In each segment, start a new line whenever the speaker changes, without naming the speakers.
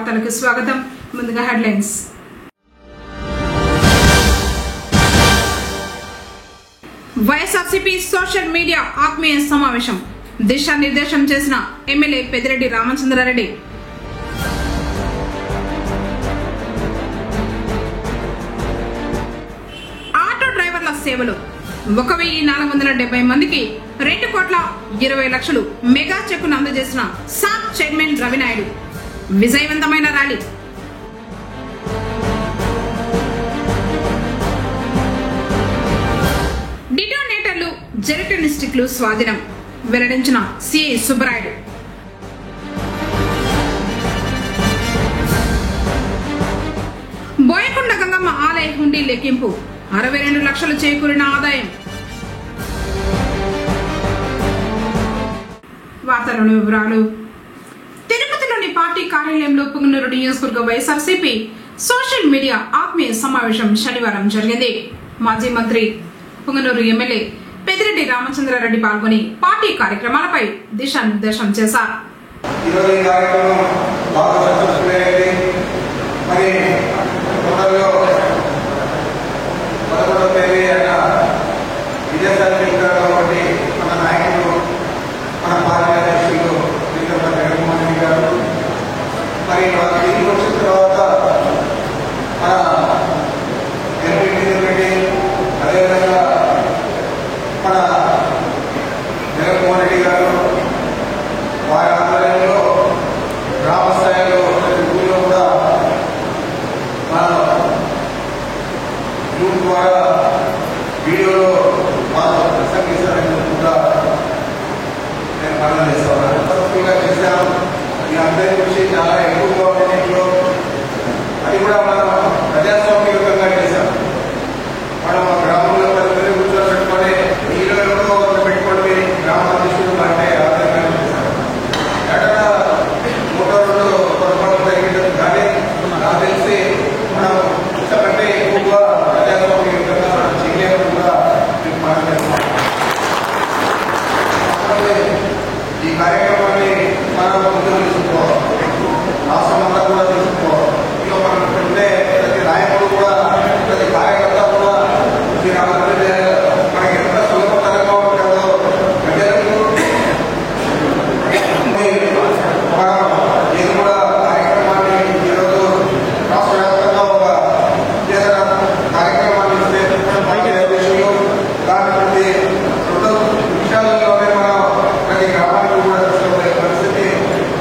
వార్తలకు స్వాగతం. ముందుగా హెడ్లైన్స్. వైఎస్ఆర్సీపీ సోషల్ మీడియా ఆత్మీయ సమావేశం. దిశానిర్దేశం చేసిన ఎమ్మెల్యే పెద్దిరెడ్డి రామచంద్రారెడ్డి. ఆటో డ్రైవర్ల సేవలు 1470 మందికి 2,20,00,000 మెగా చెక్కును అందజేసిన సాప్ చైర్మన్ రవినాయుడు. విజయవంతమైన ర్యాలీ. డిటోనేటర్లు జెరటన్ స్టిక్లు స్వాధీనం వెల్లడించిన సిఐ సుబ్బరాయుడు. బోయకొండ గంగమ్మ ఆలయ హుండీ లెక్కింపు 62 లక్షలు చేకూరిన ఆదాయం. వార్తలోని వివరాలు. తిరుపతిలోని పార్టీ కార్యాలయంలో పుంగనూరు నియోజకవర్గ వైఎస్ఆర్సీపీ సోషల్ మీడియా ఆత్మీయ సమావేశం శనివారం జరిగింది. మాజీ మంత్రి పుంగనూరు ఎమ్మెల్యే పెద్దిరెడ్డి రామచంద్రారెడ్డి పాల్గొని పార్టీ కార్యక్రమాలపై దిశానిర్దేశం చేశారు.
మన నాయకులు మన పార్టీ అధ్యక్షులు జగన్మోహన్ రెడ్డి గారు మరి వాళ్ళు తిరిగి వచ్చిన తర్వాత మన ఎంపీ అదేవిధంగా మన జగన్మోహన్ రెడ్డి గారు వారి ఆధ్వర్యంలో గ్రామ స్థాయిలో ఊళ్ళో కూడా మన యూత్ ద్వారా వీడియోలో వాళ్ళు ప్రసంగిస్తారని కూడా నేను మనం చేశాను. ఈ అందరి కృషి చాలా ఎక్కువగా ఉండేట్లో అది కూడా మనం ప్రజాస్వామ్యంగా చేశాం. మనం ఆ గ్రామంలో పరిస్థితి కూర్చోబెట్టుకొని నీళ్ళు ఎవరో పెట్టుకొని గ్రామ అధ్యక్షులు అంటే ఆదాయంగా చేశాం. ఎక్కడ మోటార్లు పొరపాటు తగ్గింది కానీ నాకు తెలిసి మనం ఇంతకంటే ఎక్కువగా ప్రజాస్వామ్యంగా చేయలేము కూడా మీకు మాట్లాడుతున్నాం. ఈ కార్యక్రమాన్ని మనం ముందుకు తీసుకోవాలి, రాష్ట్రమంతా కూడా తీసుకోవాలి. ఇంకా మనం ఉండే ప్రతి నాయకుడు కూడా ప్రతి కార్యకర్త కూడా మనకి ఎంత సులభతరంగా ఉంటుందో ప్రజలకు ఇది కూడా కార్యక్రమాన్ని ఈరోజు రాష్ట్ర వ్యాప్తంగా ఒక కార్యక్రమాన్ని ఇస్తే దాని ప్రతి 2 నిమిషాలలోనే మనం ప్రతి గ్రామానికి కూడా తీసుకునే పరిస్థితి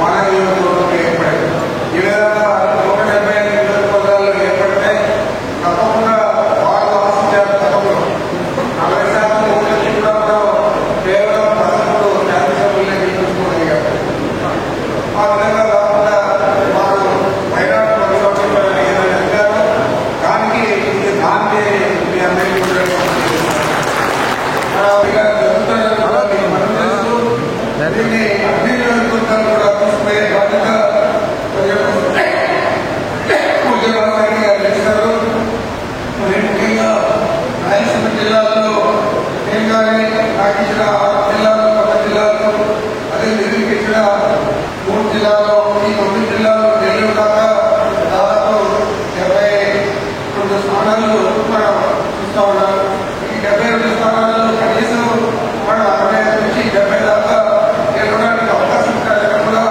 మన నియోజకవర్గంలో ఏర్పడింది. ఈ విధంగా 175 నియోజకవర్గాల్లో ఏర్పడితే తప్పకుండా వాళ్ళు ఆశించారు. గతంలో 40% ఓట్లకి కూడా మనం కేవలం 13 శాసనసభ్యులనే గెలుచుకోగలిగారు. ఆ విధంగా కాకుండా వారు మైనార్టీ పక్షపాతం ఏదైనా అడిగారు. దానికి ఇది దాన్ని మీ అందరికీ దీన్ని అన్ని నియోజకవర్గాలు కూడా తీసుకునే బాధ్యత చేస్తారు. మరి ముఖ్యంగా రాయలసీమ జిల్లాల్లో నేను కానీ నాకు ఇచ్చిన 6 జిల్లాలు, 10 జిల్లాలు, అదే నిధులకు ఇచ్చిన 3 జిల్లాల్లో, ఈ 9 జిల్లాలు నెల్లూరు దాకా దాదాపు 72 స్థానాలు మనం చూస్తూ ఉన్నాం. ఈ 72 స్థానాలలో కనీసం మనం 65 నుంచి 70 దాకా గెలవడానికి అవకాశం కూడా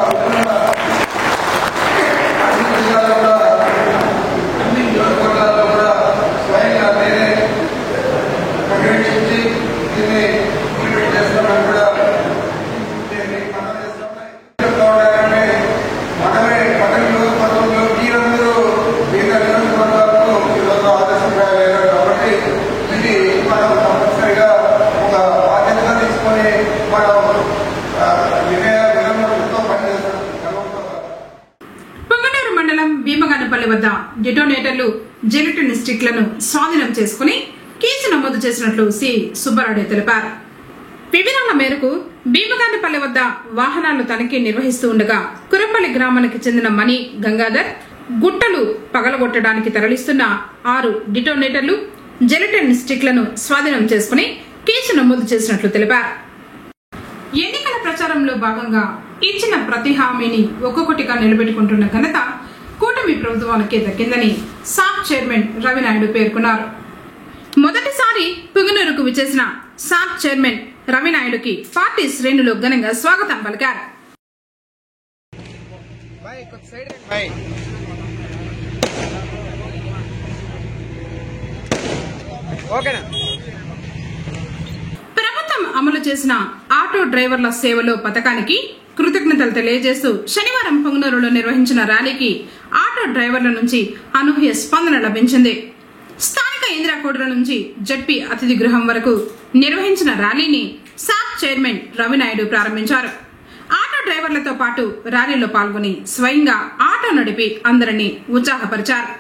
అన్ని జిల్లాల్లో కూడా అన్ని నియోజకవర్గాల్లో కూడా స్వయంగా నేనే పర్యవేక్షించి దీన్ని ఇంప్లిమెంట్ చేస్తామని కూడా మనమే 10 నియోజకవర్గంలో మీరందరూ మిగతా నియోజకవర్గాలకు ఈరోజు ఆదర్శంగా లేరు కాబట్టి ఇది మనం తప్పనిసరిగా ఒక బాధ్యతగా తీసుకొని మనం
పుంగనూరు మండలం భీమగానపల్లి వద్ద డిటోనేటర్లు జెరటన్ స్టిక్లను స్వాధీనం చేసుకుని కేసు నమోదు చేసినట్లు సి సుబ్బరాయుడు తెలిపారు. వివరాల మేరకు భీమగానపల్లి వద్ద వాహనాలు తనిఖీ నిర్వహిస్తూ ఉండగా కురపల్లి గ్రామానికి చెందిన మణి గంగాధర్ గుట్టలు పగలగొట్టడానికి తరలిస్తున్న 6 డిటోనేటర్లు జెరటన్ స్టిక్లను స్వాధీనం చేసుకుని కేసు నమోదు చేసినట్లు తెలిపారు. ఎన్నికల ప్రచారంలో భాగంగా ఇచ్చిన ప్రతి హామీని ఒక్కొక్కటిగా నిలబెట్టుకుంటున్న ఘనత కూటమి ప్రభుత్వానికి దక్కిందని సాప్ చైర్మన్ రవినాయుడు పేర్కొన్నారు. మొదటిసారి పుంగనూరుకు విచ్చేసిన సాప్ చైర్మన్ రవినాయుడుకి పార్టీ శ్రేణులు ఘనంగా స్వాగతం పలికారు. ప్రభుత్వం అమలు చేసిన ఆటో డ్రైవర్ల సేవలో పథకానికి కృతజ్ఞతలు తెలియజేస్తూ శనివారం పుంగనూరులో నిర్వహించిన ర్యాలీకి ఆటో డ్రైవర్ల నుంచి అనూహ్య స్పందన లభించింది. స్థానిక ఇందిరాకోడల నుంచి జడ్పీ అతిథి గృహం వరకు నిర్వహించిన ర్యాలీని సాప్ చైర్మన్ రవినాయుడు ప్రారంభించారు. ఆటో డ్రైవర్లతో పాటు ర్యాలీలో పాల్గొని స్వయంగా ఆటో నడిపి అందరినీ ఉత్సాహపరిచారు.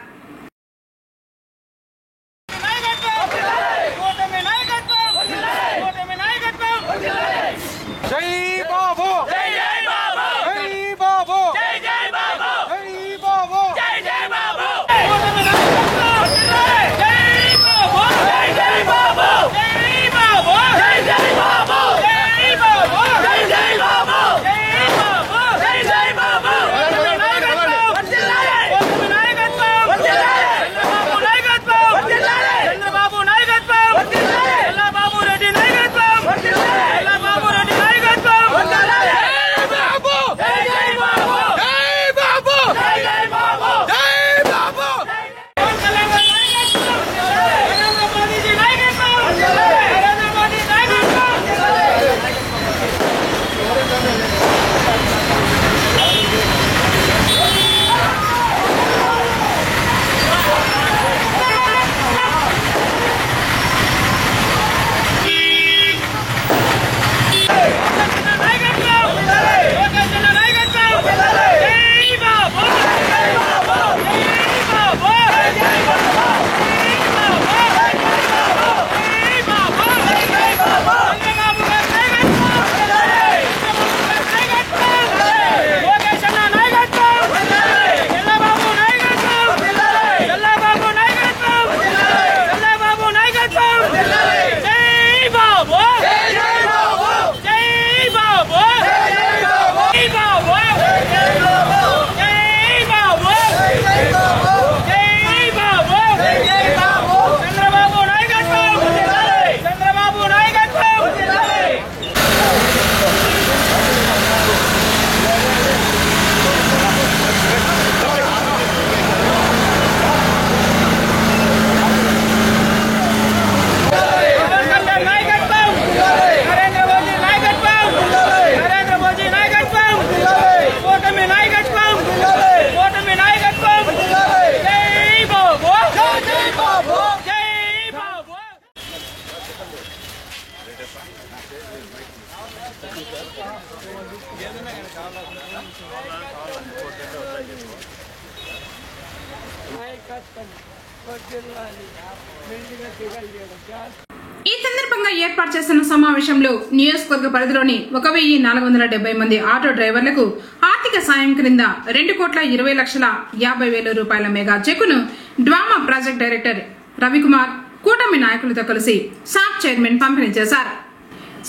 ఈ సందర్భంగా ఏర్పాటు చేసిన సమావేశంలో నియోజకవర్గ పరిధిలోని 1470 మంది ఆటో డ్రైవర్లకు ఆర్థిక సాయం క్రింద 2,20,50,000 రూపాయల మెగా చెక్కును డ్వామా ప్రాజెక్ట్ డైరెక్టర్ రవికుమార్ కూటమి నాయకులతో కలిసి సాప్ చైర్మన్ పంపిణీ చేశారు.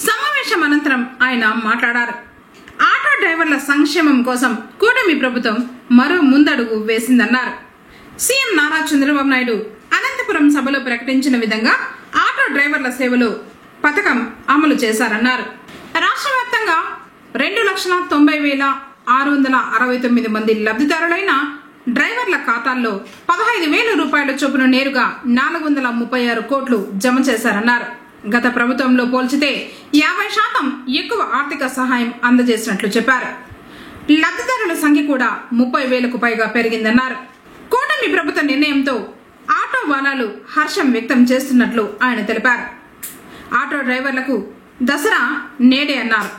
సమావేశం అనంతరం ఆయన మాట్లాడారు. ఆటో డ్రైవర్ల సంక్షేమం కోసం కూటమి ప్రభుత్వం మరో ముందడుగు వేసిందన్నారు. సీఎం నారా చంద్రబాబు నాయుడు అనంతపురం సభలో ప్రకటించిన విధంగా ఆటో డ్రైవర్ల సేవలో పథకం అమలు చేశారన్నారు. రాష్ట్ర వ్యాప్తంగా 2,90,669 మంది లబ్ధిదారులైన డ్రైవర్ల ఖాతాల్లో 15,000 రూపాయల చొప్పున నేరుగా 436 కోట్లు జమ చేశారన్నారు. గత ప్రభుత్వంలో పోల్చితే 50% ఎక్కువ ఆర్థిక సహాయం అందజేసినట్లు చెప్పారు. లబ్ధిదారుల సంఖ్య కూడా 30,000కు పైగా పెరిగిందన్నారు. కూటమి ప్రభుత్వ నిర్ణయంతో ఆటో వాలాలు హర్షం వ్యక్తం చేస్తున్నట్లు ఆయన తెలిపారు. ఆటో డ్రైవర్లకు దసరా నేడే అన్నారు.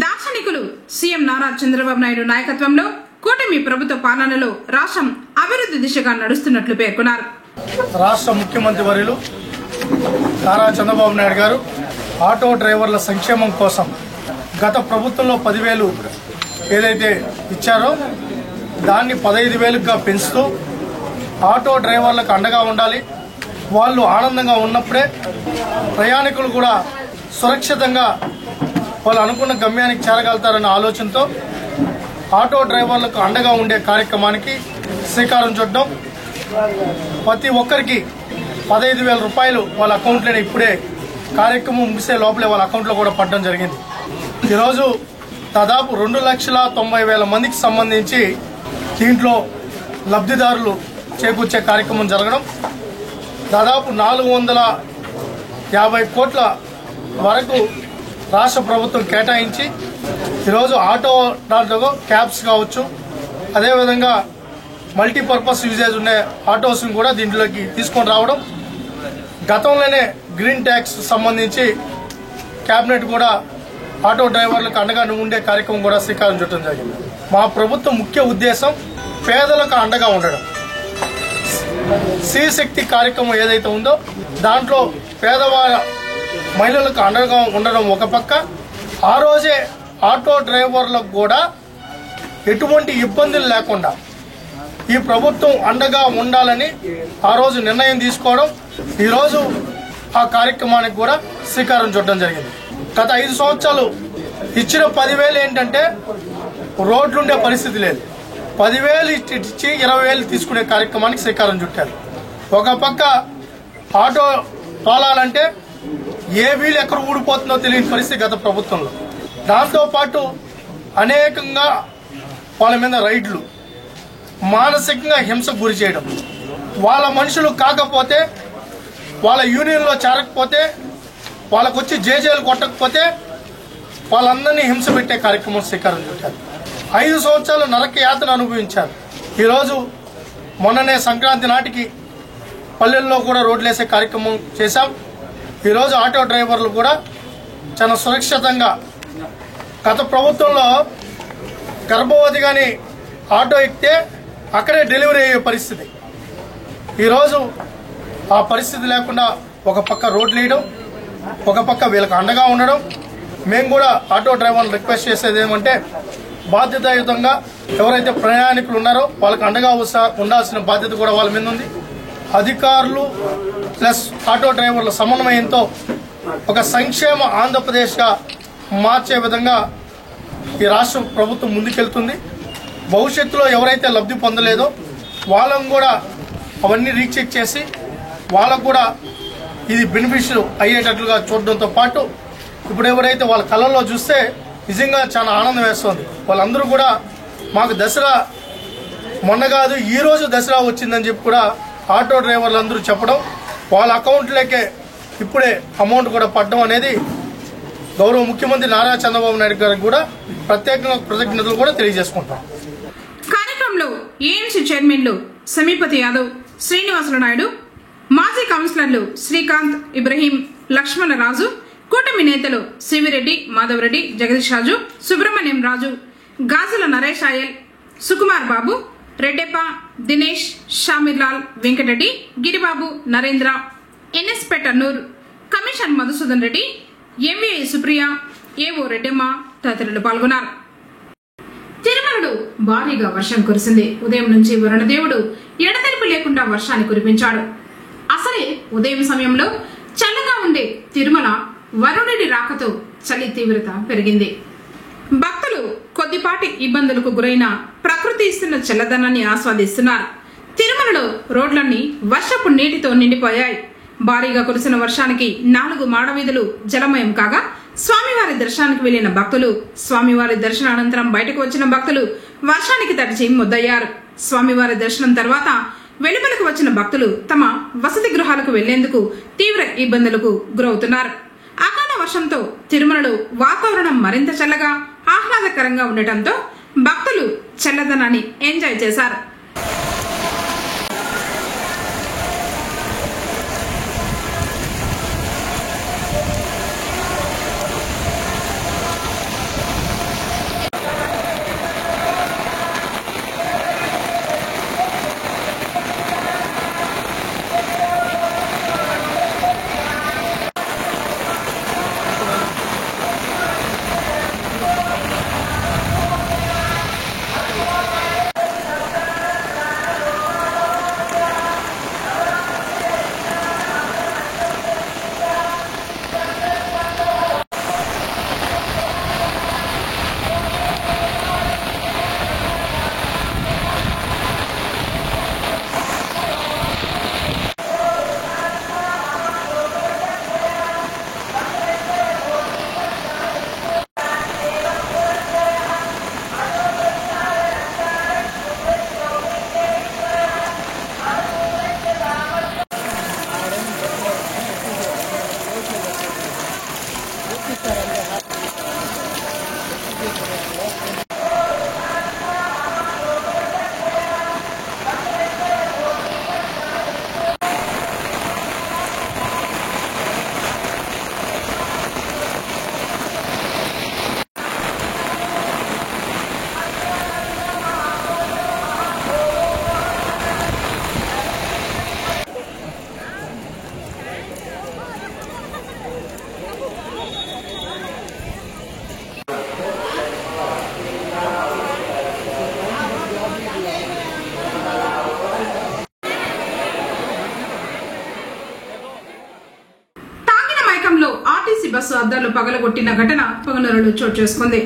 దార్శనికులు సీఎం నారా చంద్రబాబు నాయుడు నాయకత్వంలో కూటమి ప్రభుత్వ పాలనలో రాష్ట్రం అభివృద్ధి దిశగా నడుస్తున్నట్లు పేర్కొన్నారు.
రాష్ట్ర ముఖ్యమంత్రి వర్యులు నారా చంద్రబాబు నాయుడు గారు ఆటో డ్రైవర్ల సంక్షేమం కోసం గత ప్రభుత్వంలో 10,000 ఏదైతే ఇచ్చారో దాన్ని 15,000గా పెంచుతూ ఆటో డ్రైవర్లకు అండగా ఉండాలి, వాళ్ళు ఆనందంగా ఉన్నప్పుడే ప్రయాణికులు కూడా సురక్షితంగా వాళ్ళు అనుకున్న గమ్యానికి చేరగలుగుతారన్న ఆలోచనతో ఆటో డ్రైవర్లకు అండగా ఉండే కార్యక్రమానికి శ్రీకారం చుట్టడం, ప్రతి ఒక్కరికి 15,000 రూపాయలు వాళ్ళ అకౌంట్లోనే ఇప్పుడే కార్యక్రమం ముగిసే లోపలే వాళ్ళ అకౌంట్లో కూడా పడడం జరిగింది. ఈరోజు దాదాపు 2,90,000 మందికి సంబంధించి దీంట్లో లబ్ధిదారులు చేకూర్చే కార్యక్రమం జరగడం, దాదాపు 450 కోట్ల వరకు రాష్ట్ర ప్రభుత్వం కేటాయించి ఈరోజు ఆటో క్యాబ్స్ కావచ్చు, అదేవిధంగా మల్టీపర్పస్ యూజేజ్ ఉండే ఆటోస్ని కూడా దీంట్లోకి తీసుకొని రావడం, గతంలోనే గ్రీన్ ట్యాక్స్ సంబంధించి కేబినెట్ కూడా ఆటో డ్రైవర్లకు అండగా ఉండే కార్యక్రమం కూడా శ్రీకారం చుట్టడం జరిగింది. మా ప్రభుత్వం ముఖ్య ఉద్దేశం పేదలకు అండగా ఉండడం. శ్రీశక్తి కార్యక్రమం ఏదైతే ఉందో దాంట్లో పేదవాళ్ళ మహిళలకు అండగా ఉండడం ఒక పక్క, ఆ రోజే ఆటో డ్రైవర్లకు కూడా ఎటువంటి ఇబ్బందులు లేకుండా ఈ ప్రభుత్వం అండగా ఉండాలని ఆ రోజు నిర్ణయం తీసుకోవడం, ఈరోజు ఆ కార్యక్రమానికి కూడా శ్రీకారం చుట్టడం జరిగింది. గత 5 సంవత్సరాలు ఇచ్చిన 10,000 ఏంటంటే రోడ్లుండే పరిస్థితి లేదు. 10,000 ఇచ్చి 20,000 తీసుకునే కార్యక్రమానికి శ్రీకారం చుట్టారు. ఒక పక్క ఆటో తోలాలంటే ఏ వీలు ఎక్కడ ఊడిపోతుందో తెలియని పరిస్థితి గత ప్రభుత్వంలో. దాంతోపాటు అనేకంగా వాళ్ళ మీద రైడ్లు, మానసికంగా హింసకు గురి చేయడం, వాళ్ళ మనుషులు కాకపోతే, వాళ్ళ యూనియన్లో చేరకపోతే, వాళ్ళకు వచ్చి జేజేలు కొట్టకపోతే వాళ్ళందరినీ హింస పెట్టే కార్యక్రమం శ్రీకారం చుట్టారు. 5 సంవత్సరాలు నరక యాతన అనుభవించారు. ఈరోజు మొన్ననే సంక్రాంతి నాటికి పల్లెల్లో కూడా రోడ్లేసే కార్యక్రమం చేశాం. ఈరోజు ఆటో డ్రైవర్లు కూడా చాలా సురక్షితంగా, గత ప్రభుత్వంలో గర్భవతి కానీ ఆటో ఎక్కితే అక్కడే డెలివరీ అయ్యే పరిస్థితి, ఈరోజు ఆ పరిస్థితి లేకుండా ఒక పక్క రోడ్లు వేయడం, ఒక పక్క వీళ్ళకి అండగా ఉండడం. మేము కూడా ఆటో డ్రైవర్లు రిక్వెస్ట్ చేసేది ఏమంటే, బాధ్యతాయుతంగా ఎవరైతే ప్రయాణికులు ఉన్నారో వాళ్ళకి అండగా ఉండాల్సిన బాధ్యత కూడా వాళ్ళ మీద ఉంది. అధికారులు ప్లస్ ఆటో డ్రైవర్ల సమన్వయంతో ఒక సంక్షేమ ఆంధ్రప్రదేశ్గా మార్చే విధంగా ఈ రాష్ట్ర ప్రభుత్వం ముందుకెళ్తుంది. భవిష్యత్తులో ఎవరైతే లబ్ధి పొందలేదో వాళ్ళని కూడా అవన్నీ రీచెక్ చేసి వాళ్ళకు కూడా ఇది బెనిఫిషియల్ అయ్యేటట్లుగా చూడడంతో పాటు, ఇప్పుడు ఎవరైతే వాళ్ళ కళ్ళల్లో చూస్తే నిజంగా చాలా ఆనందం వేస్తుంది. వాళ్ళందరూ కూడా మాకు దసరా మొన్న కాదు ఈ రోజు దసరా వచ్చిందని చెప్పి కూడా ఆటో డ్రైవర్లు అందరూ చెప్పడం, వాళ్ళ అకౌంట్లోకే ఇప్పుడే అమౌంట్ కూడా పడడం అనేది గౌరవ ముఖ్యమంత్రి నారా చంద్రబాబు నాయుడు గారికి కూడా ప్రత్యేకంగా కృతజ్ఞతలు కూడా తెలియజేసుకుంటాం.
కార్యక్రమంలో ఏఎంసీ చైర్మన్లు సమీపతి యాదవ్, శ్రీనివాసులు నాయుడు, మాజీ కౌన్సిలర్లు శ్రీకాంత్, ఇబ్రహీం, లక్ష్మణరాజు, కూటమి నేతలు సివిరెడ్డి, మాధవరెడ్డి, జగదీష్ రాజు, సుబ్రహ్మణ్యం రాజు, గాజుల నరేష్ ఆయల్, సుకుమార్ బాబు, రెడ్డెప్ప, దినేష్, షామీర్లాల్, వెంకటరెడ్డి, గిరిబాబు, నరేంద్ర, ఎన్ఎస్పేట నూర్, కమిషన్ మధుసూదన్ రెడ్డి, ఎంవీఐ సుప్రియ, ఏవో రెడ్డెమ్మ తదితరులు పాల్గొన్నారు. తిరుమలలో భారీగా వర్షం కురిసింది. ఉదయం నుంచి వరుణదేవుడు ఎడతెరిపి లేకుండా వర్షాన్ని కురిపించాడు. అసలే ఉదయం సమయంలో చల్లగా ఉండే తిరుమల వరుణుడి రాకతో చలి తీవ్రత పెరిగింది. భక్తులు కొద్దిపాటి ఇబ్బందులకు గురైన ప్రకృతి ఇస్తున్న చల్లదనాన్ని ఆస్వాదిస్తున్నారు. తిరుమలలో రోడ్లన్నీ వర్షపు నీటితో నిండిపోయాయి. భారీగా కురిసిన వర్షానికి 4 మాడవీధులు జలమయం కాగా స్వామివారి దర్శనానికి వెళ్లిన భక్తులు, స్వామివారి దర్శనానంతరం బయటకు వచ్చిన భక్తులు వర్షానికి తడిచి ముద్దయ్యారు. స్వామివారి దర్శనం తర్వాత వెలుపలకు వచ్చిన భక్తులు తమ వసతి గృహాలకు వెళ్లేందుకు తీవ్ర ఇబ్బందులకు గురవుతున్నారు. అకాల వర్షంతో తిరుమలలో వాతావరణం మరింత చల్లగా ఆహ్లాదకరంగా ఉండటంతో భక్తులు చల్లదనాన్ని ఎంజాయ్ చేశారు. మైకంలో ఆర్టీసీ బస్సు అద్దాలు పగలగొట్టిన ఘటన పొంగనూరులో చోటు చేసుకుంది.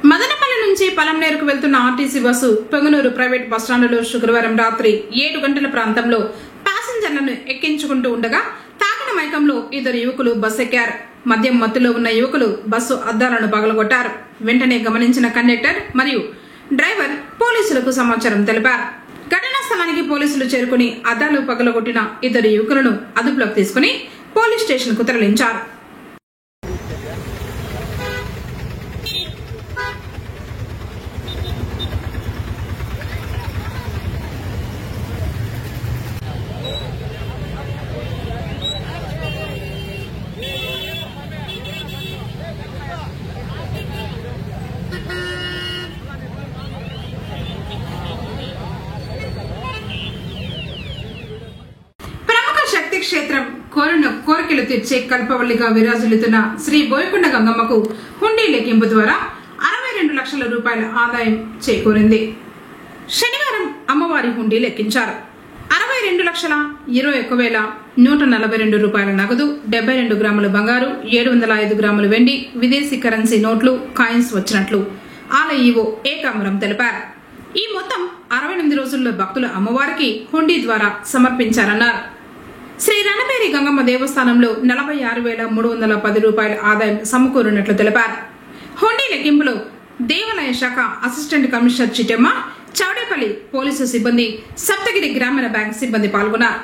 మదనపల్లి నుంచి పలంనేరుకు వెళ్తున్న ఆర్టీసీ బస్సు పొంగనూరు ప్రైవేట్ బస్టాండులో శుక్రవారం రాత్రి 7 గంటల ప్రాంతంలో ప్యాసింజర్లను ఎక్కించుకుంటూ ఉండగా తాగిన మైకంలో 2 యువకులు బస్సు ఎక్కారు. మద్యం మత్తులో ఉన్న యువకులు బస్సు అద్దాలను పగలగొట్టారు. వెంటనే గమనించిన కండక్టర్ మరియు డ్రైవర్ పోలీసులకు సమాచారం తెలిపారు. ఘటనా స్థలానికి పోలీసులు చేరుకుని అద్దాలు పగలగొట్టిన 2 యువకులను అదుపులోకి తీసుకుని పోలీస్ స్టేషన్ కు తరలించారు. క్షేత్రం కోరికలు తీర్చే కల్పవల్లిగా విరాజిల్లుతున్న శ్రీ బోయకొండ గంగమ్మకు హుండీ లెక్కింపు ద్వారా 62 లక్షల రూపాయల ఆదాయం చేకూరింది. శనివారం అమ్మవారి హుండీ లెక్కించారు. 62,21,142 రూపాయల నగదు, 72 గ్రాముల బంగారు, 705 గ్రాముల వెండి, విదేశీ కరెన్సీ నోట్లు, కాయిన్స్ వచ్చినట్లు ఆలయ ఈవో ఏకాంబరం తెలిపారు. ఈ మొత్తం 68 రోజుల్లో భక్తులు అమ్మవారికి హుండీ ద్వారా సమర్పించారన్నారు. శ్రీ రణబేరి గంగమ్మ దేవస్థానంలో 46,310 రూపాయల ఆదాయం సమకూరినట్లు తెలిపారు. హుండీ లెక్కింపులో దేవాలయ శాఖ assistant commissioner Chittemma, Chowdepalli police సిబ్బంది, సప్తగిరి గ్రామీణ బ్యాంక్ సిబ్బంది పాల్గొన్నారు.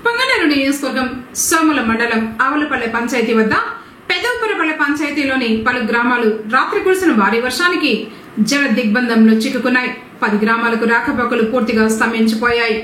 పొంగనూరు నియోజకవర్గం సోముల మండలం ఆవులపల్లె పంచాయతీ వద్ద పెదవుపురపల్లె పంచాయతీలోని పలు గ్రామాలు రాత్రి కురిసిన భారీ వర్షానికి జల దిగ్బంధంలో చిక్కుకున్నాయి. 10 గ్రామాలకు రాకపోకలు పూర్తిగా స్తంభించిపోయాయి.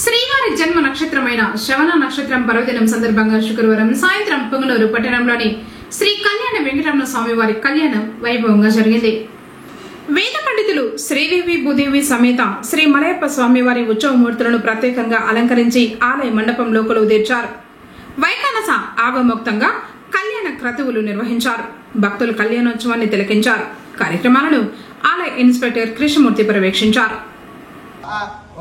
శ్రీవారి జన్మ నక్షత్రమైన శ్రవణ నక్షత్రం పర్వదినం సందర్భంగా శుక్రవారం సాయంత్రం పొంగనూరు పట్టణంలోని శ్రీ కళ్యాణ వెంకటరమణ స్వామి వారి కళ్యాణం వైభవంగా జరిగింది. వేద పండితులు శ్రీదేవి భూదేవి సమేత శ్రీ మలయప్ప స్వామివారి ఉత్సవమూర్తులను ప్రత్యేకంగా అలంకరించి ఆలయ మండపంలో కొలువు తీర్చారు. వైకానస ఆగమోక్తంగా కళ్యాణ క్రతువులు నిర్వహించారు. భక్తులు కళ్యాణోత్సవాన్ని తిలకించారు. కార్యక్రమాలను ఆలయ ఇన్స్పెక్టర్ కృష్ణమూర్తి పర్యవేక్షించారు.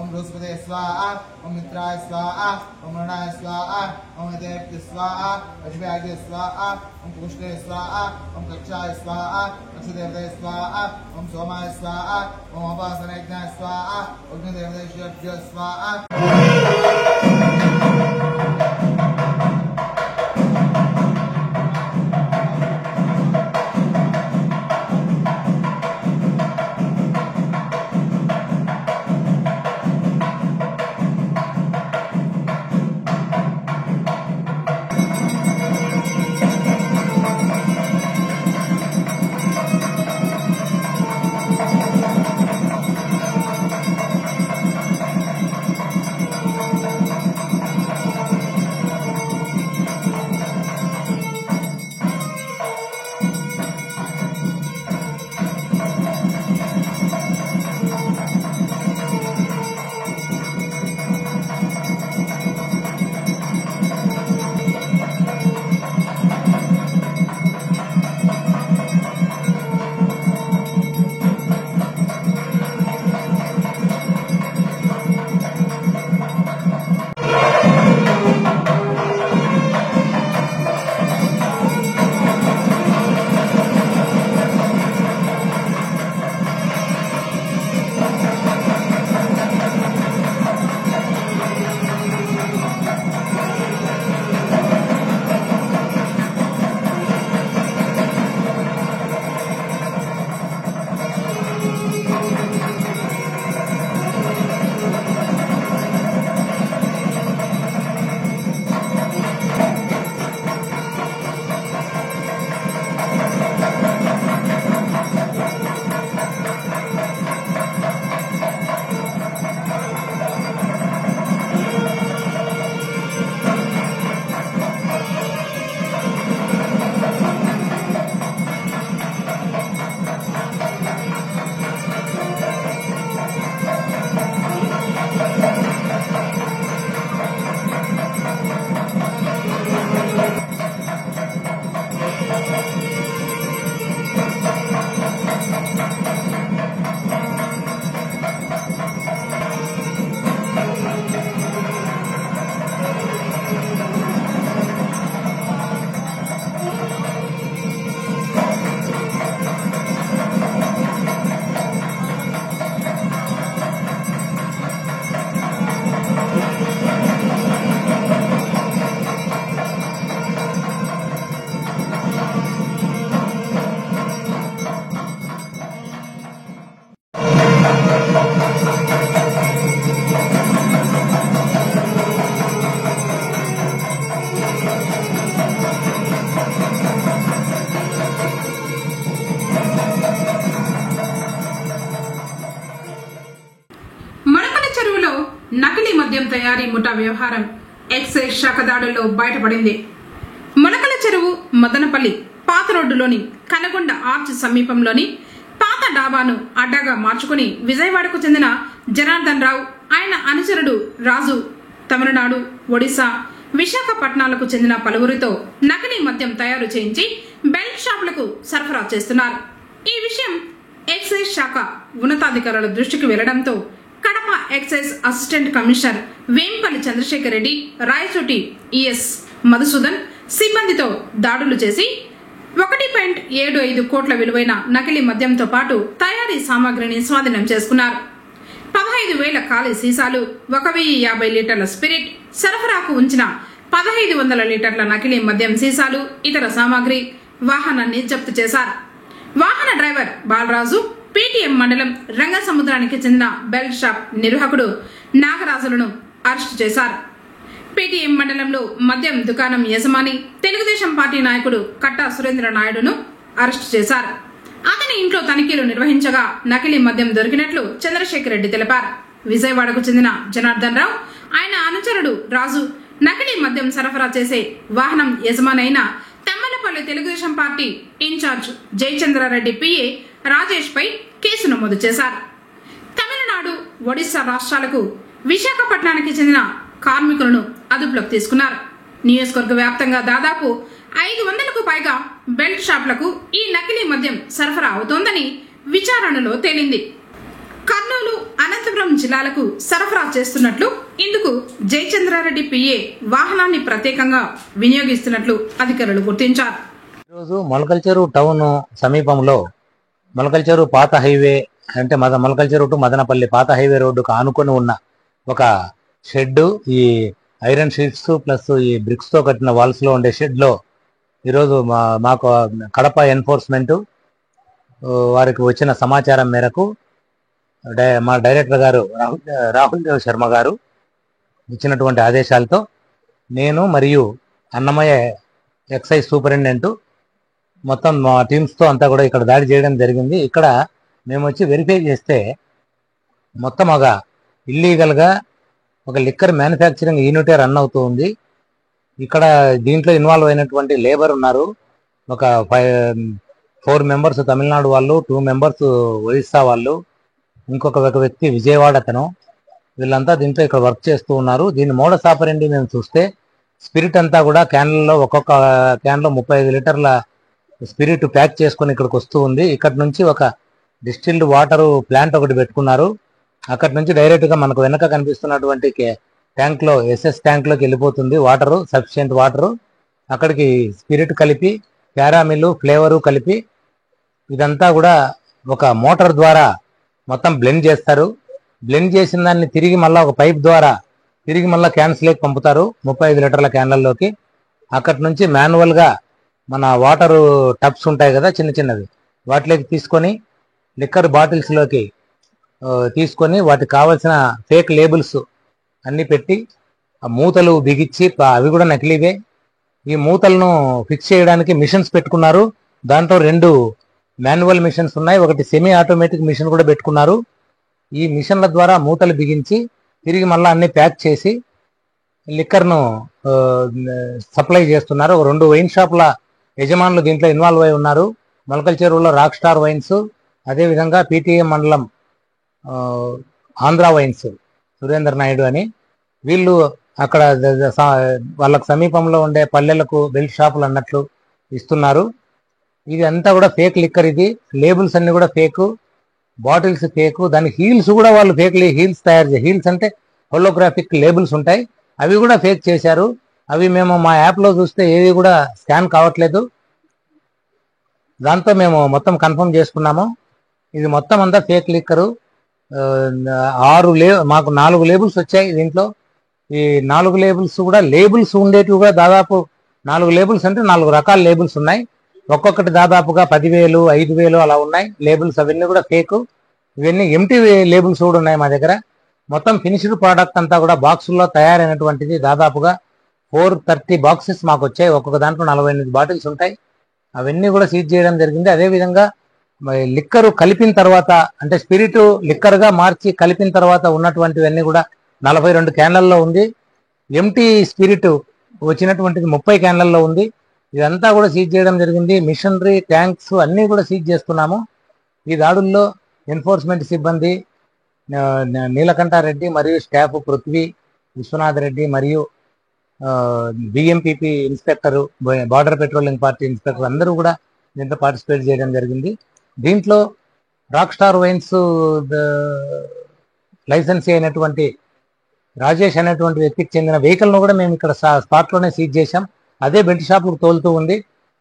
ओम बृहस्पते स्वाहा, ओम मित्राय स्वाहा, ओम ऋणाय स्वाहा, ओम देवते स्वाहा, अजव्यागे स्वाहा, ओम पुष्टे स्वाहा, ओम कक्षाय स्वाहा, कक्षदेवते स्वाहा, ओम सोमाय स्वाहा, ओम उपासनेज्ञाय स्वाहा, अग्निदेवतेभ्यो स्वाहा।
తయారీ ముఠా వ్యవహారం ఎక్సైజ్ శాఖ దాడుల్లో బయటపడింది. మొలకల చెరువు మదనపల్లి పాత రోడ్డులోని కనగొండ ఆర్చ్ సమీపంలోని పాత డాబాను అడ్డాగా మార్చుకుని విజయవాడకు చెందిన జనార్దన్ రావు, ఆయన అనుచరుడు రాజు తమిళనాడు, ఒడిశా, విశాఖపట్నాలకు చెందిన పలువురితో నకిలీ మద్యం తయారు చేయించి బెల్ట్ షాపులకు సరఫరా చేస్తున్నారు. ఈ విషయం ఎక్సైజ్ శాఖ ఉన్నతాధికారుల దృష్టికి వెళ్లడంతో Kadapa excise assistant commissioner Vempalli Chandrasekhar Reddy, Rayachoti ES Madhusudan సిబ్బందితో దాడులు చేసి 1.75 కోట్ల విలువైన నకిలీ మద్యంతో పాటు తయారీ సామాగ్రిని స్వాధీనం చేసుకున్నారు. 15,000 ఖాళీ సీసాలు, 1,050 లీటర్ల స్పిరిట్, సరఫరాకు ఉంచిన 1,500 లీటర్ల నకిలీ మద్యం సీసాలు, ఇతర సామాగ్రి, వాహనాన్ని జప్తు చేశారు. వాహన డ్రైవర్ బాలరాజు, పీటీఎం మండలం రంగసముద్రానికి చెందిన బెల్ట్ షాప్ నిర్వాహకుడు నాగరాజులను అరెస్టు చేశారు. పీటీఎం మండలంలో మద్యం దుకాణం యజమాని తెలుగుదేశం పార్టీ నాయకుడు కట్టా సురేంద్ర నాయుడును అరెస్టు చేశారు. అతని ఇంట్లో తనిఖీలు నిర్వహించగా నకిలీ మద్యం దొరికినట్లు చంద్రశేఖర్ రెడ్డి తెలిపారు. విజయవాడకు చెందిన జనార్దన్ రావు, ఆయన అనుచరుడు రాజు నకిలీ మద్యం సరఫరా చేసే వాహనం యజమానైన Thammalapalli Telugu Desam party incharge Jayachandrareddy PA Rajesh పై కేసు నమోదు చేశారు. తమిళనాడు, ఒడిశా రాష్ట్రాలకు, విశాఖపట్నానికి చెందిన కార్మికులను అదుపులోకి తీసుకున్నారు. నియోజకవర్గ వ్యాప్తంగా దాదాపు 500కు పైగా బెల్ట్ షాపులకు ఈ నకిలీ మద్యం సరఫరా అవుతోందని విచారణలో తేలింది. కర్నూలు, అనంతపురం జిల్లాలకు సరఫరా చేస్తున్నట్లు, ఇందుకు జయచంద్రారెడ్డి పిఏ వాహనాన్ని ప్రత్యేకంగా వినియోగిస్తున్నట్లు అధికారులు గుర్తించారు.
ఈరోజు మొలకల్చెరు టౌన్ సమీపంలో మొలకల్చెరు పాత హైవే అంటే మొలకల్చెరు టు మదనపల్లి పాత హైవే రోడ్డుకు ఆనుకొని ఉన్న ఒక షెడ్, ఈ ఐరన్ షీట్స్ ప్లస్ ఈ బ్రిక్స్ తో కట్టిన వాల్స్ లో ఉండే షెడ్ లో ఈరోజు మాకు కడప ఎన్ఫోర్స్మెంట్ వారికి వచ్చిన సమాచారం మేరకు మా డైరెక్టర్ గారు రాహుల్ దేవ్ శర్మ గారు ఇచ్చినటువంటి ఆదేశాలతో నేను మరియు అన్నమయ్య ఎక్సైజ్ సూపరింటెండెంట్ మొత్తం మా టీమ్స్తో అంతా కూడా ఇక్కడ దాడి చేయడం జరిగింది. ఇక్కడ మేము వచ్చి వెరిఫై చేస్తే మొత్తం ఒక ఇల్లీగల్గా ఒక లిక్కర్ మ్యానుఫ్యాక్చరింగ్ యూనిటే రన్ అవుతూ ఉంది. ఇక్కడ దీంట్లో ఇన్వాల్వ్ అయినటువంటి లేబర్ ఉన్నారు. ఒక 4 మెంబర్స్ తమిళనాడు వాళ్ళు, 2 మెంబర్స్ ఒరిస్సా వాళ్ళు, ఇంకొక వ్యక్తి విజయవాడ అతను. వీళ్ళంతా దీంట్లో ఇక్కడ వర్క్ చేస్తూ ఉన్నారు. దీని మోడస్ ఆపరెండి మేము చూస్తే స్పిరిట్ అంతా కూడా క్యాన్లలో ఒక్కొక్క క్యాన్లో 35 లీటర్ల స్పిరిట్ ప్యాక్ చేసుకొని ఇక్కడికి వస్తూ ఉంది. ఇక్కడ నుంచి ఒక డిస్టిల్డ్ వాటర్ ప్లాంట్ ఒకటి పెట్టుకున్నారు. అక్కడి నుంచి డైరెక్ట్గా మనకు వెనక కనిపిస్తున్నటువంటి ట్యాంక్లో ఎస్ఎస్ ట్యాంక్లోకి వెళ్ళిపోతుంది వాటరు, సఫిషియెంట్ వాటరు. అక్కడికి స్పిరిట్ కలిపి క్యారామిల్ ఫ్లేవరు కలిపి ఇదంతా కూడా ఒక మోటార్ ద్వారా మొత్తం బ్లెండ్ చేస్తారు. బ్లెండ్ చేసిన దాన్ని తిరిగి మళ్ళీ ఒక పైప్ ద్వారా తిరిగి మళ్ళీ క్యాన్స్లోకి పంపుతారు 35 లీటర్ల క్యాన్లలోకి. అక్కడి నుంచి మాన్యువల్గా మన వాటర్ టబ్స్ ఉంటాయి కదా చిన్న చిన్నవి, వాటిలోకి తీసుకొని లిక్కర్ బాటిల్స్లోకి తీసుకొని వాటికి కావాల్సిన ఫేక్ లేబుల్స్ అన్నీ పెట్టి ఆ మూతలు బిగించి, అవి కూడా నకిలీవే. ఈ మూతలను ఫిక్స్ చేయడానికి మిషన్స్ పెట్టుకున్నారు. దాంట్లో 2 మాన్యువల్ మిషన్స్ ఉన్నాయి, ఒకటి సెమీ ఆటోమేటిక్ మిషన్ కూడా పెట్టుకున్నారు. ఈ మిషన్ల ద్వారా మూతలు బిగించి తిరిగి మళ్ళీ అన్ని ప్యాక్ చేసి లిక్కర్ను సప్లై చేస్తున్నారు. ఒక 2 వైన్ షాపుల యజమానులు దీంట్లో ఇన్వాల్వ్ అయి ఉన్నారు. మొలకల చెరువులో రాక్ స్టార్ వైన్స్, అదేవిధంగా పీటీఎం మండలం ఆంధ్ర వైన్స్ సురేంద్ర నాయుడు అని, వీళ్ళు అక్కడ వాళ్ళకు సమీపంలో ఉండే పల్లెలకు బెల్ట్ షాపులు అన్నట్లు ఇస్తున్నారు. ఇది అంతా కూడా ఫేక్ లిక్కర్. ఇది లేబుల్స్ అన్ని కూడా ఫేకు, బాటిల్స్ ఫేకు, దాని హీల్స్ కూడా వాళ్ళు ఫేక్ హీల్స్ తయారు చేయాలి. హీల్స్ అంటే హోలోగ్రాఫిక్ లేబుల్స్ ఉంటాయి, అవి కూడా ఫేక్ చేశారు. అవి మేము మా యాప్లో చూస్తే ఏవి కూడా స్కాన్ కావట్లేదు. దాంతో మేము మొత్తం కన్ఫర్మ్ చేసుకున్నాము ఇది మొత్తం అంతా ఫేక్ లిక్కరు. మాకు 4 లేబుల్స్ వచ్చాయి దీంట్లో. ఈ 4 లేబుల్స్ కూడా లేబుల్స్ ఉండేటివి కూడా దాదాపు 4 లేబుల్స్ అంటే 4 రకాల లేబుల్స్ ఉన్నాయి. ఒక్కొక్కటి దాదాపుగా 10,000 5,000 అలా ఉన్నాయి లేబుల్స్. అవన్నీ కూడా ఫేక్. ఇవన్నీ ఎంటీ లేబుల్స్ కూడా ఉన్నాయి మా దగ్గర. మొత్తం ఫినిష్డ్ ప్రోడక్ట్ అంతా కూడా బాక్సుల్లో తయారైనటువంటిది. దాదాపుగా 430 బాక్సెస్ మాకు వచ్చాయి. ఒక్కొక్క దాంట్లో 48 బాటిల్స్ ఉంటాయి. అవన్నీ కూడా సీజ్ చేయడం జరిగింది. అదేవిధంగా లిక్కరు కలిపిన తర్వాత అంటే స్పిరిట్ లిక్కర్గా మార్చి కలిపిన తర్వాత ఉన్నటువంటివన్నీ కూడా 42 క్యాన్లలో ఉంది. ఎంటీ స్పిరిట్ వచ్చినటువంటిది 30 క్యాన్లలో ఉంది. ఇదంతా కూడా సీజ్ చేయడం జరిగింది. మిషనరీ, ట్యాంక్స్ అన్నీ కూడా సీజ్ చేస్తున్నాము. ఈ దాడుల్లో ఎన్ఫోర్స్మెంట్ సిబ్బంది నీలకంఠారెడ్డి మరియు స్టాఫ్ పృథ్వీ, విశ్వనాథ్ రెడ్డి మరియు BMPP inspector, border patrolling party inspector అందరూ కూడా దీంట్లో పార్టిసిపేట్ చేయడం జరిగింది. దీంట్లో రాక్ స్టార్ వైన్స్ లైసెన్సీ అయినటువంటి రాజేష్ అనేటువంటి వ్యక్తికి చెందిన వెహికల్ను కూడా మేము ఇక్కడ స్పాట్లోనే సీజ్ చేశాం. అదే బెల్ట్ షాపులకు తోలుతూ ఉంది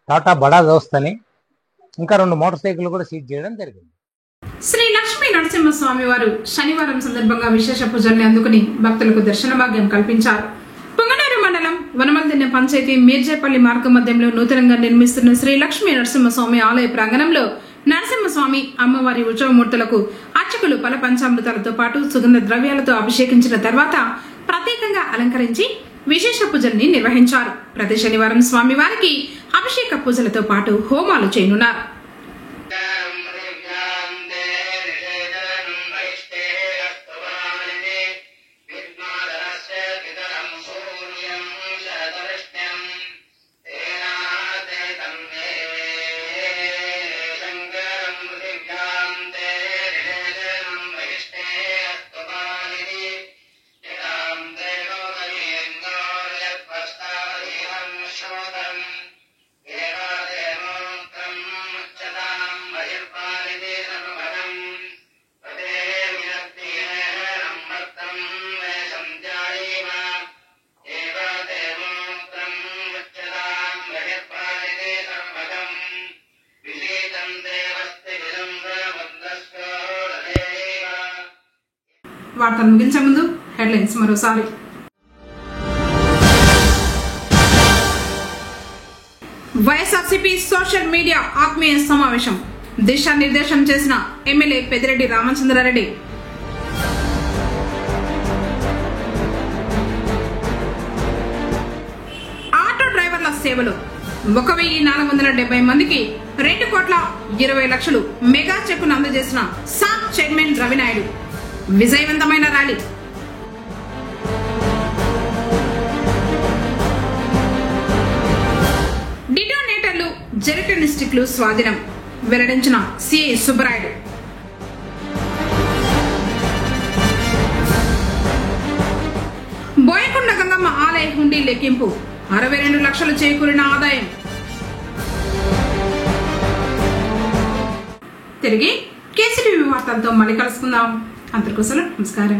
టాటా బడా దోస్త్ అని. ఇంకా 2 మోటార్ సైకిల్ కూడా సీజ్ చేయడం జరిగింది.
శ్రీ లక్ష్మీ నరసింహస్వామి వారు శనివారం సందర్భంగా విశేష పూజల్ని అందుకుని భక్తులకు దర్శన భాగ్యం కల్పించారు. పొంగనూరు మండలం వనమల్దిన్నె పంచాయతీ మీర్జేపల్లి మార్గ మధ్యంలో నూతనంగా నిర్మిస్తున్న శ్రీ లక్ష్మీ నరసింహస్వామి ఆలయ ప్రాంగణంలో నరసింహస్వామి అమ్మవారి ఉత్సవమూర్తులకు అర్చకులు పల పంచామృతాలతో పాటు సుగంధ ద్రవ్యాలతో అభిషేకించిన తర్వాత ప్రత్యేకంగా అలంకరించి విశేష పూజల్ని నిర్వహించారు. ప్రతి శనివారం స్వామివారికి అభిషేక పూజలతో పాటు హోమాలు చేయనున్నారు. వార్తలు ముగించే ముందు హెడ్లైన్స్ మరోసారి. వైఎస్ఆర్సీపీ సోషల్ మీడియా ఆత్మీయ సమావేశం దిశానిర్దేశం చేసిన ఎమ్మెల్యే పెద్దిరెడ్డి రామచంద్రారెడ్డి. ఆటో డ్రైవర్ల సేవలు 1470 మందికి 2,20,00,000 మెగా చెక్కును అందజేసిన సాప్ చైర్మన్ రవినాయుడు. విజయవంతమైన ర్యాలీ. డిటోనేటర్లు, జెలటిన్ స్టిక్లు స్వాధీనం వెల్లడించిన సిఐ సుబ్బరాయుడు. బోయకొండ గంగమ్మ ఆలయ హుండీ లెక్కింపు 62 లక్షలు చేకూరిన ఆదాయం. తిరిగి కేసీటీవీ వార్తలతో మళ్ళీ కలుసుకుందాం. అందరికీ నమస్కారం.